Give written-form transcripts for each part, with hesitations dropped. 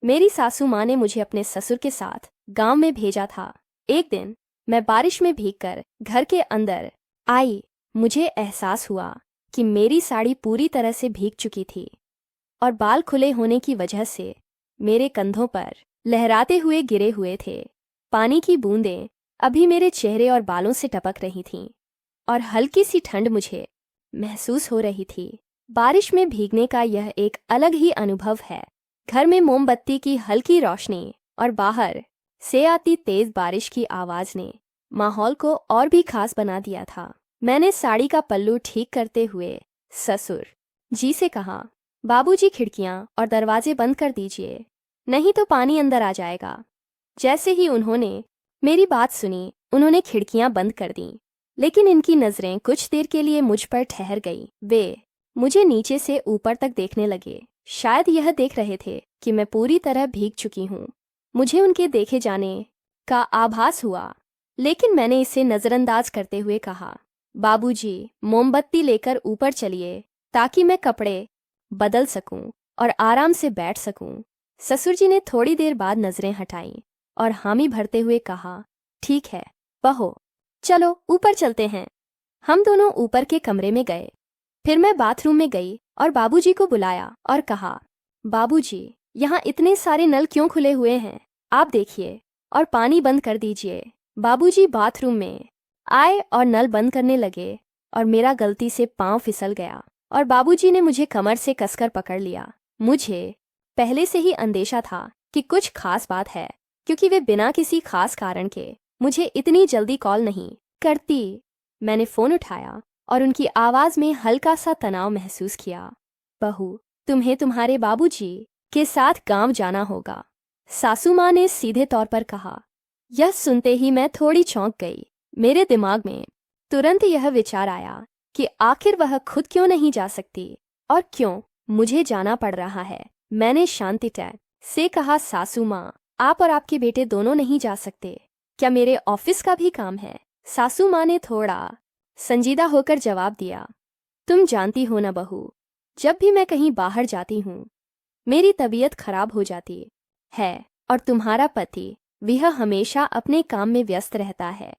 मेरी सासू माँ ने मुझे अपने ससुर के साथ गांव में भेजा था। एक दिन मैं बारिश में भीगकर घर के अंदर आई। मुझे एहसास हुआ कि मेरी साड़ी पूरी तरह से भीग चुकी थी और बाल खुले होने की वजह से मेरे कंधों पर लहराते हुए गिरे हुए थे। पानी की बूंदें अभी मेरे चेहरे और बालों से टपक रही थीं और हल्की सी ठंड मुझे महसूस हो रही थी। बारिश में भीगने का यह एक अलग ही अनुभव है। घर में मोमबत्ती की हल्की रोशनी और बाहर से आती तेज बारिश की आवाज ने माहौल को और भी खास बना दिया था। मैंने साड़ी का पल्लू ठीक करते हुए ससुर जी से कहा, बाबूजी खिड़कियां और दरवाजे बंद कर दीजिए, नहीं तो पानी अंदर आ जाएगा। जैसे ही उन्होंने मेरी बात सुनी, उन्होंने खिड़कियां बंद कर दीं, लेकिन इनकी नजरें कुछ देर के लिए मुझ पर ठहर गई। वे मुझे नीचे से ऊपर तक देखने लगे, शायद यह देख रहे थे कि मैं पूरी तरह भीग चुकी हूँ। मुझे उनके देखे जाने का आभास हुआ, लेकिन मैंने इसे नज़रअंदाज करते हुए कहा, बाबूजी, मोमबत्ती लेकर ऊपर चलिए ताकि मैं कपड़े बदल सकूं और आराम से बैठ सकूं। ससुर जी ने थोड़ी देर बाद नजरें हटाईं और हामी भरते हुए कहा, ठीक है बहो, चलो ऊपर चलते हैं। हम दोनों ऊपर के कमरे में गए। फिर मैं बाथरूम में गई और बाबूजी को बुलाया और कहा, बाबूजी, यहाँ इतने सारे नल क्यों खुले हुए हैं? आप देखिए और पानी बंद कर दीजिए। बाबूजी बाथरूम में आए और नल बंद करने लगे और मेरा गलती से पाँव फिसल गया और बाबूजी ने मुझे कमर से कसकर पकड़ लिया। मुझे पहले से ही अंदेशा था कि कुछ खास बात है, क्योंकि वे बिना किसी खास कारण के मुझे इतनी जल्दी कॉल नहीं करती। मैंने फ़ोन उठाया और उनकी आवाज़ में हल्का सा तनाव महसूस किया। बहू, तुम्हें तुम्हारे बाबूजी के साथ गांव जाना होगा, सासू माँ ने सीधे तौर पर कहा। यह सुनते ही मैं थोड़ी चौंक गई। मेरे दिमाग में तुरंत यह विचार आया कि आखिर वह खुद क्यों नहीं जा सकती और क्यों मुझे जाना पड़ रहा है। मैंने शांतितय से कहा, सासू माँ, आप और आपके बेटे दोनों नहीं जा सकते, क्या मेरे ऑफिस का भी काम है? सासू माँ ने थोड़ा संजीदा होकर जवाब दिया, तुम जानती हो ना बहू, जब भी मैं कहीं बाहर जाती हूँ मेरी तबीयत खराब हो जाती है और तुम्हारा पति वह हमेशा अपने काम में व्यस्त रहता है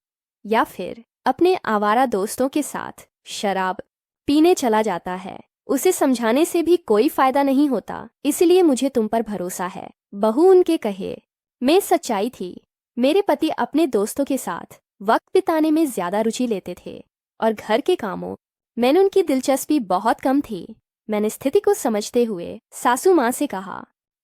या फिर अपने आवारा दोस्तों के साथ शराब पीने चला जाता है। उसे समझाने से भी कोई फायदा नहीं होता, इसलिए मुझे तुम पर भरोसा है। बहू, उनके कहे में सच्चाई थी। मेरे पति अपने दोस्तों के साथ वक्त बिताने में ज्यादा रुचि लेते थे और घर के कामों में उनकी दिलचस्पी बहुत कम थी। मैंने स्थिति को समझते हुए सासू माँ से कहा,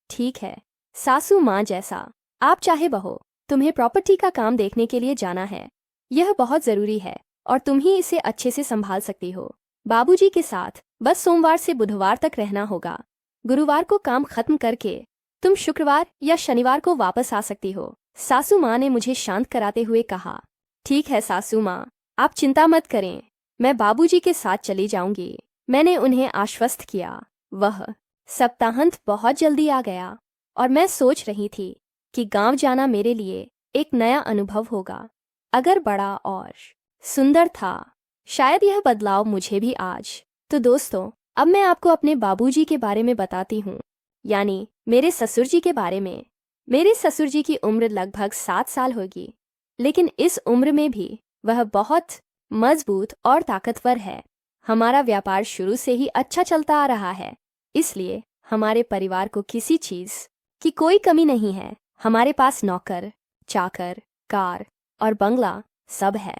ठीक है सासू माँ, जैसा आप चाहे बहू, तुम्हें प्रॉपर्टी का काम देखने के लिए जाना है। यह बहुत ज़रूरी है और तुम ही इसे अच्छे से संभाल सकती हो। बाबूजी के साथ बस सोमवार से बुधवार तक रहना होगा। गुरुवार को काम खत्म करके तुम शुक्रवार या शनिवार को वापस आ सकती हो। सासू माँ ने मुझे शांत कराते हुए कहा, ठीक है सासू माँ, आप चिंता मत करें, मैं बाबूजी के साथ चली जाऊंगी। मैंने उन्हें आश्वस्त किया। वह सप्ताहांत बहुत जल्दी आ गया और मैं सोच रही थी कि गांव जाना मेरे लिए एक नया अनुभव होगा। अगर बड़ा और सुंदर था, शायद यह बदलाव मुझे भी आज। तो दोस्तों, अब मैं आपको अपने बाबूजी के बारे में बताती हूँ, यानी मेरे ससुर जी के बारे में। मेरे ससुर जी की उम्र लगभग 7 साल होगी, लेकिन इस उम्र में भी वह बहुत मजबूत और ताकतवर है। हमारा व्यापार शुरू से ही अच्छा चलता आ रहा है, इसलिए हमारे परिवार को किसी चीज़ की कोई कमी नहीं है। हमारे पास नौकर, चाकर, कार और बंगला सब है।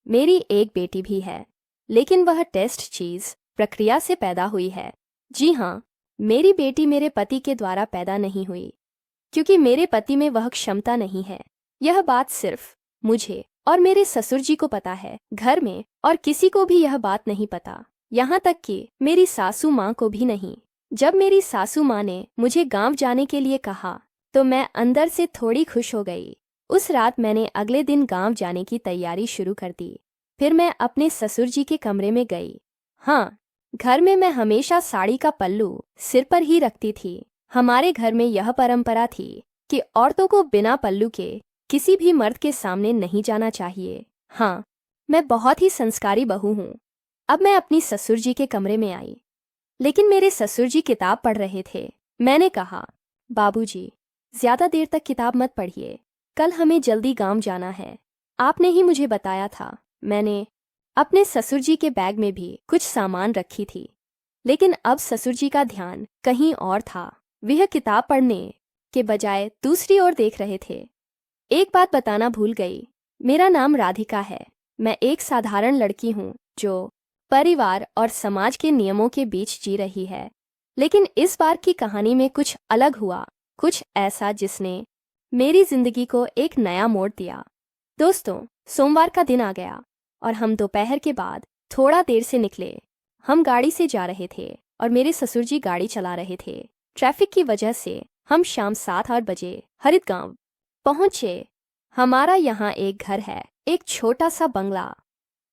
मेरी एक बेटी भी है, लेकिन वह टेस्ट चीज़ प्रक्रिया से पैदा हुई है। जी हाँ, मेरी बेटी मेरे पति के द्वारा पैदा नहीं हुई, क्योंकि मेरे पति में वह क्षमता नहीं है। यह बात सिर्फ मुझे और मेरे ससुर जी को पता है। घर में और किसी को भी यह बात नहीं पता, यहाँ तक कि मेरी सासू माँ को भी नहीं। जब मेरी सासू माँ ने मुझे गांव जाने के लिए कहा तो मैं अंदर से थोड़ी खुश हो गई। उस रात मैंने अगले दिन गांव जाने की तैयारी शुरू कर दी। फिर मैं अपने ससुर जी के कमरे में गई। हाँ, घर में मैं हमेशा साड़ी का पल्लू सिर पर ही रखती थी। हमारे घर में यह परंपरा थी कि औरतों को बिना पल्लू के किसी भी मर्द के सामने नहीं जाना चाहिए। हाँ, मैं बहुत ही संस्कारी बहू हूँ। अब मैं अपनी ससुर जी के कमरे में आई, लेकिन मेरे ससुर जी किताब पढ़ रहे थे। मैंने कहा, बाबूजी, ज्यादा देर तक किताब मत पढ़िए, कल हमें जल्दी गांव जाना है। आपने ही मुझे बताया था। मैंने अपने ससुर जी के बैग में भी कुछ सामान रखी थी, लेकिन अब ससुर जी का ध्यान कहीं और था। वह किताब पढ़ने के बजाय दूसरी ओर देख रहे थे। एक बात बताना भूल गई, मेरा नाम राधिका है। मैं एक साधारण लड़की हूँ जो परिवार और समाज के नियमों के बीच जी रही है। लेकिन इस बार की कहानी में कुछ अलग हुआ, कुछ ऐसा जिसने मेरी जिंदगी को एक नया मोड़ दिया। दोस्तों, सोमवार का दिन आ गया और हम दोपहर के बाद थोड़ा देर से निकले। हम गाड़ी से जा रहे थे और मेरे ससुर जी गाड़ी चला रहे थे। ट्रैफिक की वजह से हम शाम 7-8 बजे हरित गांव पहुंचे। हमारा यहाँ एक घर है, एक छोटा सा बंगला।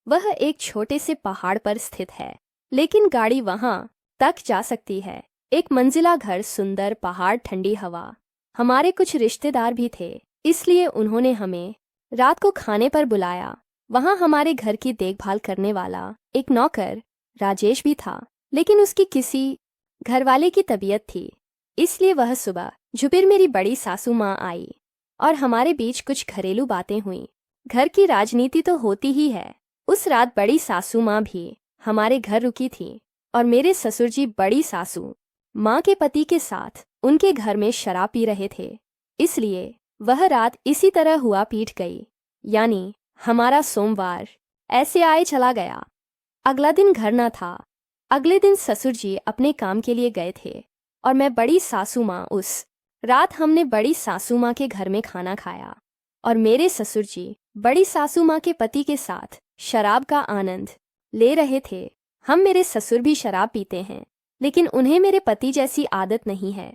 वह एक छोटे से पहाड़ पर स्थित है, लेकिन गाड़ी वहां तक जा सकती है। एक मंजिला घर, सुंदर पहाड़, ठंडी हवा। हमारे कुछ रिश्तेदार भी थे, इसलिए उन्होंने हमें रात को खाने पर बुलाया। वहां हमारे घर की देखभाल करने वाला एक नौकर राजेश भी था, लेकिन उसकी किसी घरवाले की तबीयत थी, इसलिए वह सुबह जुबिर मेरी बड़ी सासू माँ आई और हमारे बीच कुछ घरेलू बातें हुई। घर की राजनीति तो होती ही है। उस रात बड़ी सासू माँ भी हमारे घर रुकी थी और मेरे ससुर जी बड़ी सासू माँ के पति के साथ उनके घर में शराब पी रहे थे, इसलिए वह रात इसी तरह हुआ पीट गई। यानी हमारा सोमवार ऐसे आए चला गया। अगला दिन घर न था। अगले दिन ससुर जी अपने काम के लिए गए थे और मैं बड़ी सासू माँ। उस रात हमने बड़ी सासू माँ के घर में खाना खाया और मेरे ससुर जी बड़ी सासू माँ के पति के साथ शराब का आनंद ले रहे थे। मेरे ससुर भी शराब पीते हैं, लेकिन उन्हें मेरे पति जैसी आदत नहीं है।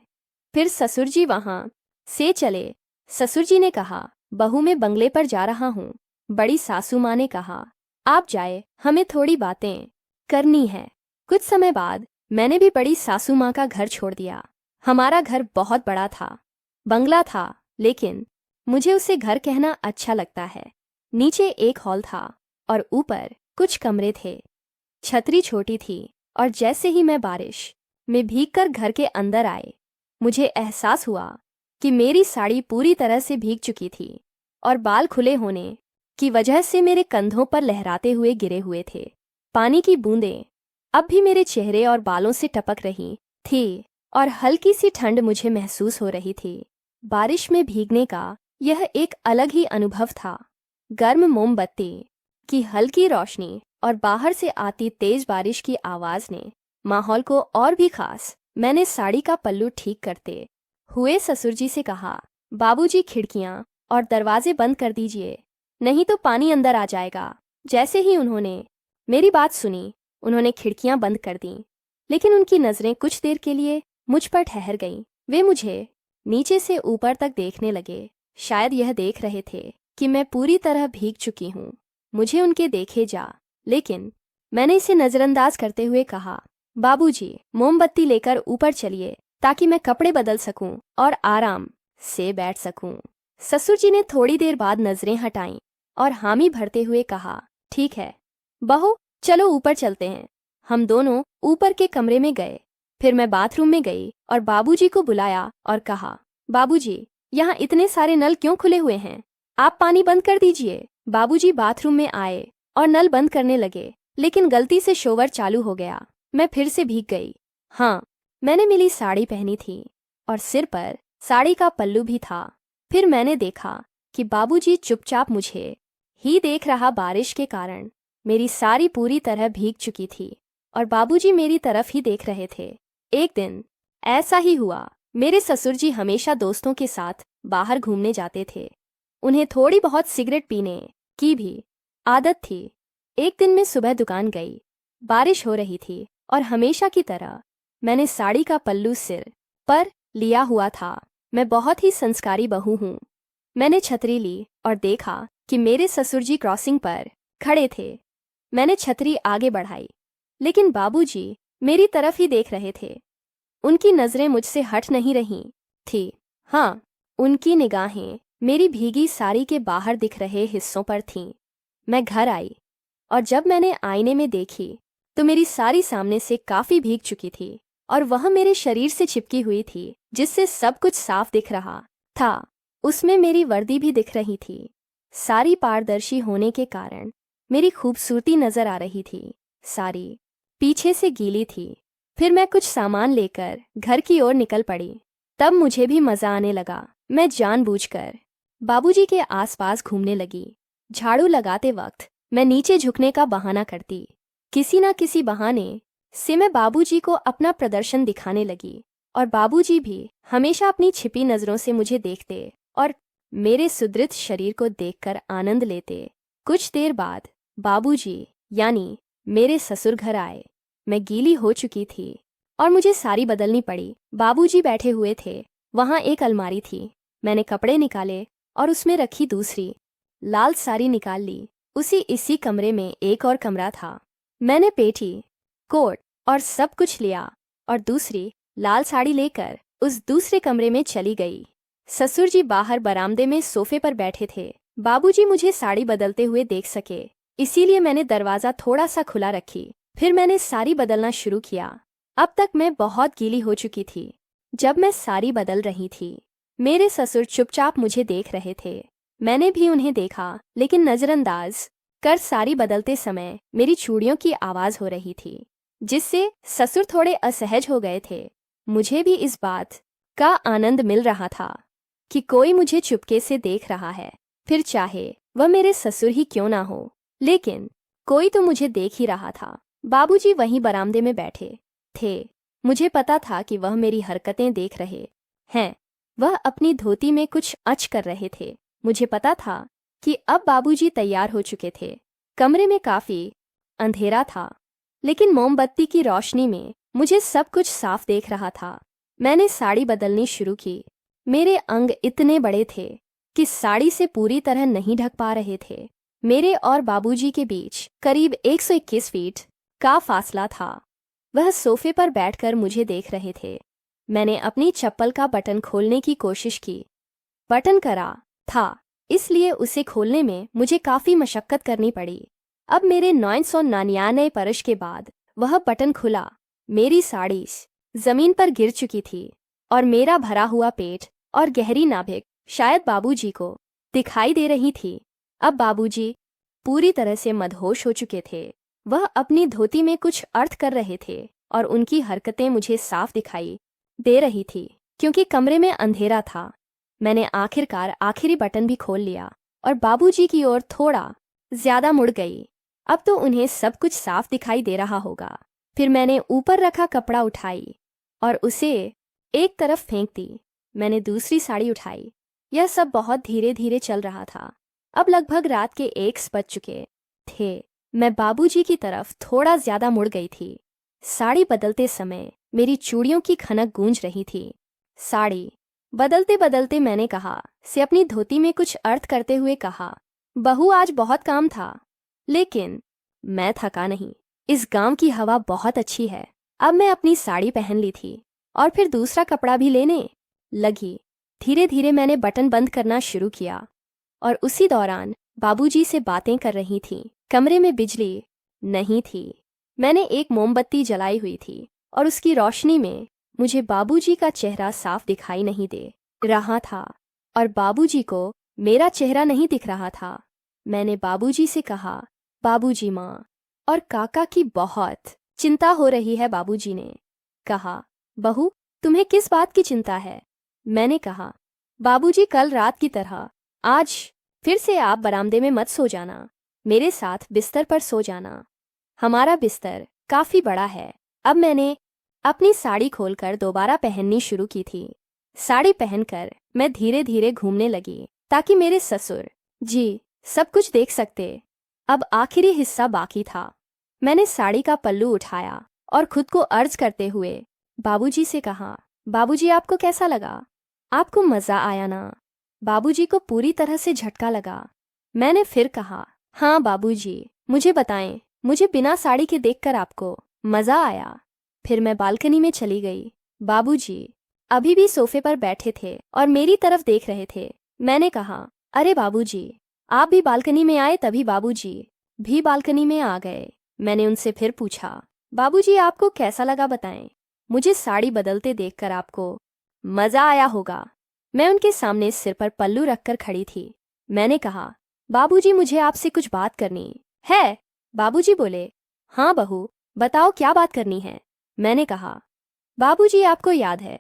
फिर ससुर जी वहां से चले। ससुर जी ने कहा, बहू मैं बंगले पर जा रहा हूँ। बड़ी सासू माँ ने कहा, आप जाए, हमें थोड़ी बातें करनी है। कुछ समय बाद मैंने भी बड़ी सासू माँ का घर छोड़ दिया। हमारा घर बहुत बड़ा था, बंगला था, लेकिन मुझे उसे घर कहना अच्छा लगता है। नीचे एक हॉल था और ऊपर कुछ कमरे थे। छतरी छोटी थी और जैसे ही मैं बारिश में भीगकर घर के अंदर आए, मुझे एहसास हुआ कि मेरी साड़ी पूरी तरह से भीग चुकी थी और बाल खुले होने की वजह से मेरे कंधों पर लहराते हुए गिरे हुए थे। पानी की बूंदें अब भी मेरे चेहरे और बालों से टपक रही थी और हल्की सी ठंड मुझे महसूस हो रही थी। बारिश में भीगने का यह एक अलग ही अनुभव था। गर्म मोमबत्ती की हल्की रोशनी और बाहर से आती तेज बारिश की आवाज ने माहौल को और भी खास। मैंने साड़ी का पल्लू ठीक करते हुए ससुर जी से कहा, बाबूजी खिड़कियां और दरवाजे बंद कर दीजिए, नहीं तो पानी अंदर आ जाएगा। जैसे ही उन्होंने मेरी बात सुनी, उन्होंने खिड़कियां बंद कर दीं, लेकिन उनकी नजरें कुछ देर के लिए मुझ पर ठहर गईं। वे मुझे नीचे से ऊपर तक देखने लगे, शायद यह देख रहे थे कि मैं पूरी तरह भीग चुकी हूँ। मुझे उनके देखे जा, लेकिन मैंने इसे नजरअंदाज करते हुए कहा, बाबूजी मोमबत्ती लेकर ऊपर चलिए ताकि मैं कपड़े बदल सकूं और आराम से बैठ सकूं। ससुर जी ने थोड़ी देर बाद नजरें हटाईं और हामी भरते हुए कहा, ठीक है बहू, चलो ऊपर चलते हैं। हम दोनों ऊपर के कमरे में गए। फिर मैं बाथरूम में गई और बाबूजी को बुलाया और कहा, बाबूजी यहाँ इतने सारे नल क्यों खुले हुए हैं? आप पानी बंद कर दीजिए। बाबूजी बाथरूम में आए और नल बंद करने लगे, लेकिन गलती से शोवर चालू हो गया। मैं फिर से भीग गई। हाँ, मैंने मिली साड़ी पहनी थी और सिर पर साड़ी का पल्लू भी था। फिर मैंने देखा कि बाबूजी चुपचाप मुझे ही देख रहा। बारिश के कारण मेरी साड़ी पूरी तरह भीग चुकी थी और बाबूजी मेरी तरफ ही देख रहे थे। एक दिन ऐसा ही हुआ। मेरे ससुर जी हमेशा दोस्तों के साथ बाहर घूमने जाते थे। उन्हें थोड़ी बहुत सिगरेट पीने की भी आदत थी। एक दिन मैं सुबह दुकान गई। बारिश हो रही थी और हमेशा की तरह मैंने साड़ी का पल्लू सिर पर लिया हुआ था। मैं बहुत ही संस्कारी बहू हूँ। मैंने छतरी ली और देखा कि मेरे ससुर जी क्रॉसिंग पर खड़े थे। मैंने छतरी आगे बढ़ाई, लेकिन बाबूजी मेरी तरफ ही देख रहे थे। उनकी नजरें मुझसे हट नहीं रही थी। हाँ, उनकी निगाहें मेरी भीगी साड़ी के बाहर दिख रहे हिस्सों पर थीं। मैं घर आई और जब मैंने आईने में देखी तो मेरी साड़ी सामने से काफी भीग चुकी थी और वह मेरे शरीर से चिपकी हुई थी, जिससे सब कुछ साफ दिख रहा था। उसमें मेरी वर्दी भी दिख रही थी। सारी पारदर्शी होने के कारण मेरी खूबसूरती नजर आ रही थी। सारी पीछे से गीली थी। फिर मैं कुछ सामान लेकर घर की ओर निकल पड़ी। तब मुझे भी मजा आने लगा। मैं जानबूझकर बाबूजी के आसपास घूमने लगी। झाड़ू लगाते वक्त मैं नीचे झुकने का बहाना करती। किसी ना किसी बहाने से मैं बाबूजी को अपना प्रदर्शन दिखाने लगी और बाबूजी भी हमेशा अपनी छिपी नजरों से मुझे देखते और मेरे सुदृढ़ शरीर को देखकर आनंद लेते। कुछ देर बाद बाबूजी यानी मेरे ससुर घर आए। मैं गीली हो चुकी थी और मुझे साड़ी बदलनी पड़ी। बाबूजी बैठे हुए थे। वहां एक अलमारी थी। मैंने कपड़े निकाले और उसमें रखी दूसरी लाल साड़ी निकाल ली। इसी कमरे में एक और कमरा था। मैंने पेटी, कोट और सब कुछ लिया और दूसरी लाल साड़ी लेकर उस दूसरे कमरे में चली गई। ससुर जी बाहर बरामदे में सोफे पर बैठे थे। बाबूजी मुझे साड़ी बदलते हुए देख सके, इसीलिए मैंने दरवाज़ा थोड़ा सा खुला रखी। फिर मैंने साड़ी बदलना शुरू किया। अब तक मैं बहुत गीली हो चुकी थी। जब मैं साड़ी बदल रही थी, मेरे ससुर चुपचाप मुझे देख रहे थे। मैंने भी उन्हें देखा, लेकिन नज़रअंदाज कर साड़ी बदलते समय मेरी चूड़ियों की आवाज़ हो रही थी, जिससे ससुर थोड़े असहज हो गए थे। मुझे भी इस बात का आनंद मिल रहा था कि कोई मुझे चुपके से देख रहा है, फिर चाहे वह मेरे ससुर ही क्यों ना हो, लेकिन कोई तो मुझे देख ही रहा था। बाबूजी वहीं बरामदे में बैठे थे। मुझे पता था कि वह मेरी हरकतें देख रहे हैं। वह अपनी धोती में कुछ अच कर रहे थे। मुझे पता था कि अब बाबूजी तैयार हो चुके थे। कमरे में काफी अंधेरा था, लेकिन मोमबत्ती की रोशनी में मुझे सब कुछ साफ देख रहा था। मैंने साड़ी बदलनी शुरू की। मेरे अंग इतने बड़े थे कि साड़ी से पूरी तरह नहीं ढक पा रहे थे। मेरे और बाबूजी के बीच करीब 121 फीट का फासला था। वह सोफे पर बैठकर मुझे देख रहे थे। मैंने अपनी चप्पल का बटन खोलने की कोशिश की। बटन करा था, इसलिए उसे खोलने में मुझे काफ़ी मशक्कत करनी पड़ी। अब मेरे 999 परश के बाद वह बटन खुला। मेरी साड़ी जमीन पर गिर चुकी थी और मेरा भरा हुआ पेट और गहरी नाभिक शायद बाबूजी को दिखाई दे रही थी। अब बाबूजी पूरी तरह से मदहोश हो चुके थे। वह अपनी धोती में कुछ अर्थ कर रहे थे और उनकी हरकतें मुझे साफ दिखाई दे रही थी, क्योंकि कमरे में अंधेरा था। मैंने आखिरकार आखिरी बटन भी खोल लिया और बाबूजी की ओर थोड़ा ज्यादा मुड़ गई। अब तो उन्हें सब कुछ साफ दिखाई दे रहा होगा। फिर मैंने ऊपर रखा कपड़ा उठाई और उसे एक तरफ फेंक दी। मैंने दूसरी साड़ी उठाई। यह सब बहुत धीरे धीरे चल रहा था। अब लगभग रात के 1 बज चुके थे। मैं बाबूजी की तरफ थोड़ा ज्यादा मुड़ गई थी। साड़ी बदलते समय मेरी चूड़ियों की खनक गूंज रही थी। साड़ी बदलते बदलते मैंने कहा से अपनी धोती में कुछ अर्थ करते हुए कहा, बहू आज बहुत काम था, लेकिन मैं थका नहीं। इस गांव की हवा बहुत अच्छी है। अब मैं अपनी साड़ी पहन ली थी और फिर दूसरा कपड़ा भी लेने लगी। धीरे धीरे मैंने बटन बंद करना शुरू किया और उसी दौरान बाबूजी से बातें कर रही थी। कमरे में बिजली नहीं थी। मैंने एक मोमबत्ती जलाई हुई थी और उसकी रोशनी में मुझे बाबूजी का चेहरा साफ दिखाई नहीं दे रहा था और बाबूजी को मेरा चेहरा नहीं दिख रहा था। मैंने बाबूजी से कहा, बाबूजी, माँ और काका की बहुत चिंता हो रही है। बाबूजी ने कहा, बहू तुम्हें किस बात की चिंता है? मैंने कहा, बाबूजी कल रात की तरह आज फिर से आप बरामदे में मत सो जाना, मेरे साथ बिस्तर पर सो जाना। हमारा बिस्तर काफी बड़ा है। अब मैंने अपनी साड़ी खोलकर दोबारा पहननी शुरू की थी। साड़ी पहनकर मैं धीरे धीरे घूमने लगी ताकि मेरे ससुर जी सब कुछ देख सकते। अब आखिरी हिस्सा बाकी था। मैंने साड़ी का पल्लू उठाया और खुद को अर्ज करते हुए बाबूजी से कहा, बाबूजी आपको कैसा लगा? आपको मज़ा आया ना? बाबूजी को पूरी तरह से झटका लगा। मैंने फिर कहा, हाँ बाबूजी, मुझे बताएं, मुझे बिना साड़ी के देखकर आपको मज़ा आया। फिर मैं बालकनी में चली गई। बाबूजी अभी भी सोफे पर बैठे थे और मेरी तरफ देख रहे थे। मैंने कहा, अरे बाबूजी, आप भी बालकनी में आए? तभी बाबूजी भी बालकनी में आ गए। मैंने उनसे फिर पूछा, बाबूजी आपको कैसा लगा बताएं? मुझे साड़ी बदलते देखकर आपको मज़ा आया होगा। मैं उनके सामने सिर पर पल्लू रखकर खड़ी थी। मैंने कहा, बाबूजी मुझे आपसे कुछ बात करनी है। बाबूजी बोले, हाँ बहू, बताओ क्या बात करनी है। मैंने कहा, बाबूजी आपको याद है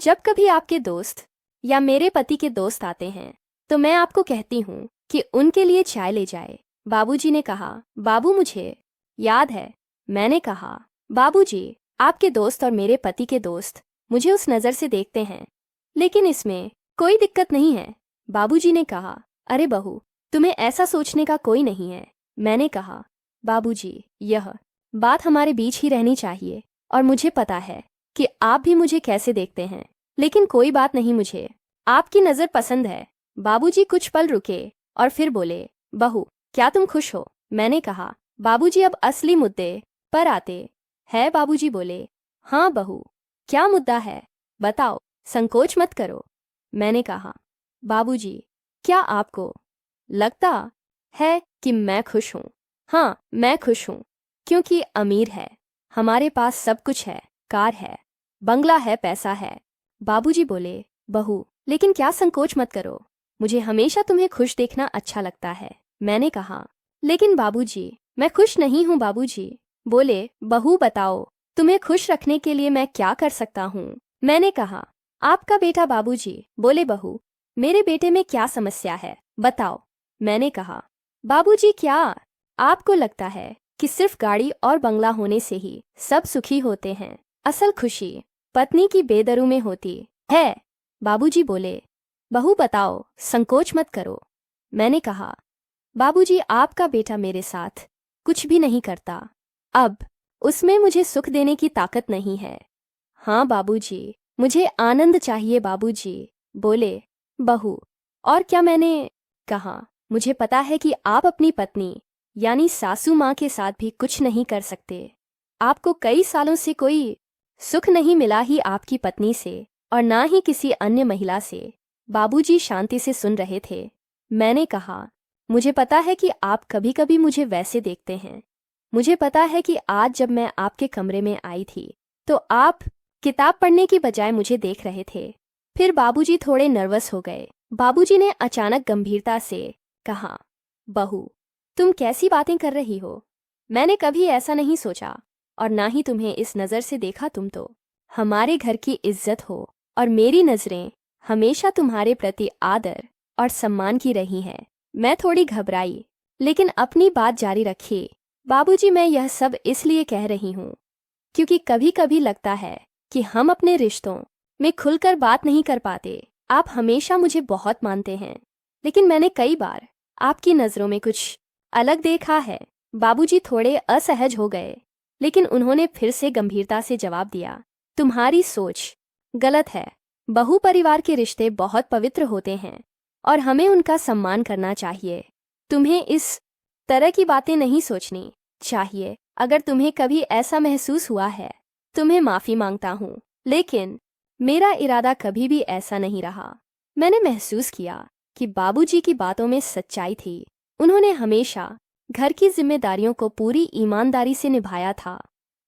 जब कभी आपके दोस्त या मेरे पति के दोस्त आते हैं तो मैं आपको कहती हूँ कि उनके लिए चाय ले जाए। बाबूजी ने कहा, बाबू मुझे याद है। मैंने कहा, बाबूजी आपके दोस्त और मेरे पति के दोस्त मुझे उस नज़र से देखते हैं, लेकिन इसमें कोई दिक्कत नहीं है। बाबूजी ने कहा, अरे बहू, तुम्हें ऐसा सोचने का कोई नहीं है। मैंने कहा, बाबूजी यह बात हमारे बीच ही रहनी चाहिए और मुझे पता है कि आप भी मुझे कैसे देखते हैं, लेकिन कोई बात नहीं, मुझे आपकी नज़र पसंद है। बाबूजी कुछ पल रुके और फिर बोले, बहू क्या तुम खुश हो? मैंने कहा, बाबूजी अब असली मुद्दे पर आते हैं। बाबूजी बोले, हाँ बहू, क्या मुद्दा है बताओ, संकोच मत करो। मैंने कहा, बाबूजी क्या आपको लगता है कि मैं खुश हूँ? हाँ मैं खुश हूँ, क्योंकि अमीर है, हमारे पास सब कुछ है, कार है, बंगला है, पैसा है। बाबूजी बोले, बहू लेकिन क्या संकोच मत करो, मुझे हमेशा तुम्हें खुश देखना अच्छा लगता है। मैंने कहा, लेकिन बाबूजी मैं खुश नहीं हूँ। बाबूजी बोले, बहू बताओ तुम्हें खुश रखने के लिए मैं क्या कर सकता हूँ। मैंने कहा, आपका बेटा। बाबूजी बोले, बहू मेरे बेटे में क्या समस्या है बताओ। मैंने कहा, बाबूजी क्या आपको लगता है कि सिर्फ गाड़ी और बंगला होने से ही सब सुखी होते हैं? असल खुशी पत्नी की बेदरू में होती है। बाबूजी बोले, बहू बताओ, संकोच मत करो। मैंने कहा, बाबूजी आपका बेटा मेरे साथ कुछ भी नहीं करता, अब उसमें मुझे सुख देने की ताकत नहीं है। हाँ बाबूजी, मुझे आनंद चाहिए। बाबूजी बोले, बहू और क्या? मैंने कहा, मुझे पता है कि आप अपनी पत्नी यानी सासू माँ के साथ भी कुछ नहीं कर सकते। आपको कई सालों से कोई सुख नहीं मिला ही आपकी पत्नी से और ना ही किसी अन्य महिला से। बाबूजी शांति से सुन रहे थे। मैंने कहा, मुझे पता है कि आप कभी कभी मुझे वैसे देखते हैं। मुझे पता है कि आज जब मैं आपके कमरे में आई थी तो आप किताब पढ़ने की बजाय मुझे देख रहे थे। फिर बाबूजी थोड़े नर्वस हो गए। बाबूजी ने अचानक गंभीरता से कहा, बहू तुम कैसी बातें कर रही हो? मैंने कभी ऐसा नहीं सोचा और ना ही तुम्हें इस नज़र से देखा। तुम तो हमारे घर की इज्जत हो और मेरी नज़रें हमेशा तुम्हारे प्रति आदर और सम्मान की रही हैं। मैं थोड़ी घबराई लेकिन अपनी बात जारी रखी। बाबूजी मैं यह सब इसलिए कह रही हूँ क्योंकि कभी कभी लगता है कि हम अपने रिश्तों में खुलकर बात नहीं कर पाते। आप हमेशा मुझे बहुत मानते हैं, लेकिन मैंने कई बार आपकी नज़रों में कुछ अलग देखा है। बाबूजी थोड़े असहज हो गए, लेकिन उन्होंने फिर से गंभीरता से जवाब दिया, तुम्हारी सोच गलत है। बहु परिवार के रिश्ते बहुत पवित्र होते हैं और हमें उनका सम्मान करना चाहिए। तुम्हें इस तरह की बातें नहीं सोचनी चाहिए। अगर तुम्हें कभी ऐसा महसूस हुआ है, तुम्हें माफ़ी मांगता हूँ, लेकिन मेरा इरादा कभी भी ऐसा नहीं रहा। मैंने महसूस किया कि बाबूजी की बातों में सच्चाई थी। उन्होंने हमेशा घर की जिम्मेदारियों को पूरी ईमानदारी से निभाया था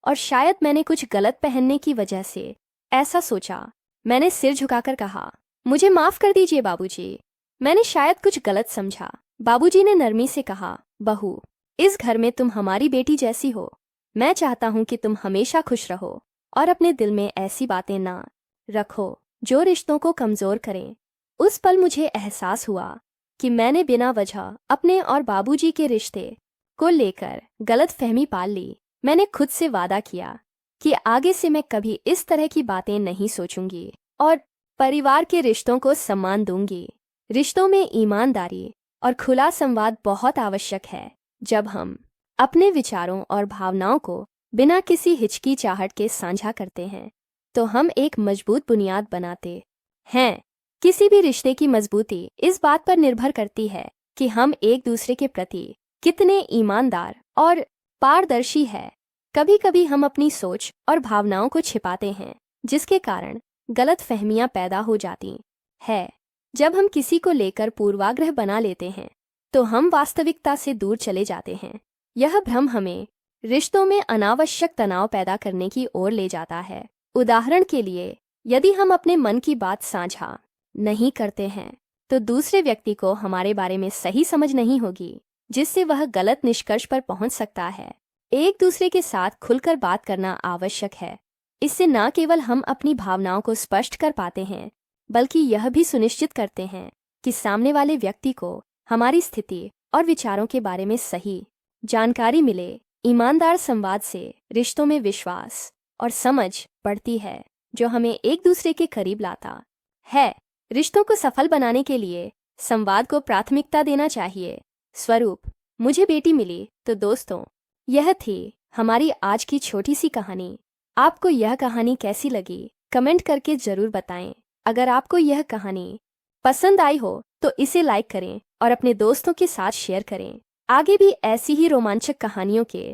और शायद मैंने कुछ गलत पहनने की वजह से ऐसा सोचा। मैंने सिर झुकाकर कहा, मुझे माफ़ कर दीजिए बाबूजी, मैंने शायद कुछ गलत समझा। बाबूजी ने नरमी से कहा, बहू इस घर में तुम हमारी बेटी जैसी हो। मैं चाहता हूँ कि तुम हमेशा खुश रहो और अपने दिल में ऐसी बातें ना रखो जो रिश्तों को कमज़ोर करें। उस पल मुझे एहसास हुआ कि मैंने बिना वजह अपने और बाबूजी के रिश्ते को लेकर गलत फहमी पाल ली। मैंने खुद से वादा किया कि आगे से मैं कभी इस तरह की बातें नहीं सोचूंगी और परिवार के रिश्तों को सम्मान दूंगी। रिश्तों में ईमानदारी और खुला संवाद बहुत आवश्यक है। जब हम अपने विचारों और भावनाओं को बिना किसी हिचकिचाहट के साझा करते हैं तो हम एक मजबूत बुनियाद बनाते हैं। किसी भी रिश्ते की मजबूती इस बात पर निर्भर करती है कि हम एक दूसरे के प्रति कितने ईमानदार और पारदर्शी है। कभी कभी हम अपनी सोच और भावनाओं को छिपाते हैं, जिसके कारण गलत फहमियां पैदा हो जाती है। जब हम किसी को लेकर पूर्वाग्रह बना लेते हैं तो हम वास्तविकता से दूर चले जाते हैं। यह भ्रम हमें रिश्तों में अनावश्यक तनाव पैदा करने की ओर ले जाता है। उदाहरण के लिए, यदि हम अपने मन की बात साझा नहीं करते हैं तो दूसरे व्यक्ति को हमारे बारे में सही समझ नहीं होगी, जिससे वह गलत निष्कर्ष पर पहुंच सकता है। एक दूसरे के साथ खुलकर बात करना आवश्यक है। इससे न केवल हम अपनी भावनाओं को स्पष्ट कर पाते हैं, बल्कि यह भी सुनिश्चित करते हैं कि सामने वाले व्यक्ति को हमारी स्थिति और विचारों के बारे में सही जानकारी मिले। ईमानदार संवाद से रिश्तों में विश्वास और समझ बढ़ती है, जो हमें एक दूसरे के करीब लाता है। रिश्तों को सफल बनाने के लिए संवाद को प्राथमिकता देना चाहिए। स्वरूप, मुझे बेटी मिली। तो दोस्तों, यह थी हमारी आज की छोटी सी कहानी। आपको यह कहानी कैसी लगी कमेंट करके जरूर बताएं। अगर आपको यह कहानी पसंद आई हो तो इसे लाइक करें और अपने दोस्तों के साथ शेयर करें। आगे भी ऐसी ही रोमांचक कहानियों के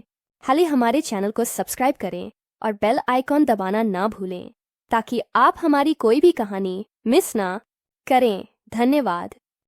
लिए हमारे चैनल को सब्सक्राइब करें और बेल आइकॉन दबाना ना भूलें, ताकि आप हमारी कोई भी कहानी मिस ना करें। धन्यवाद।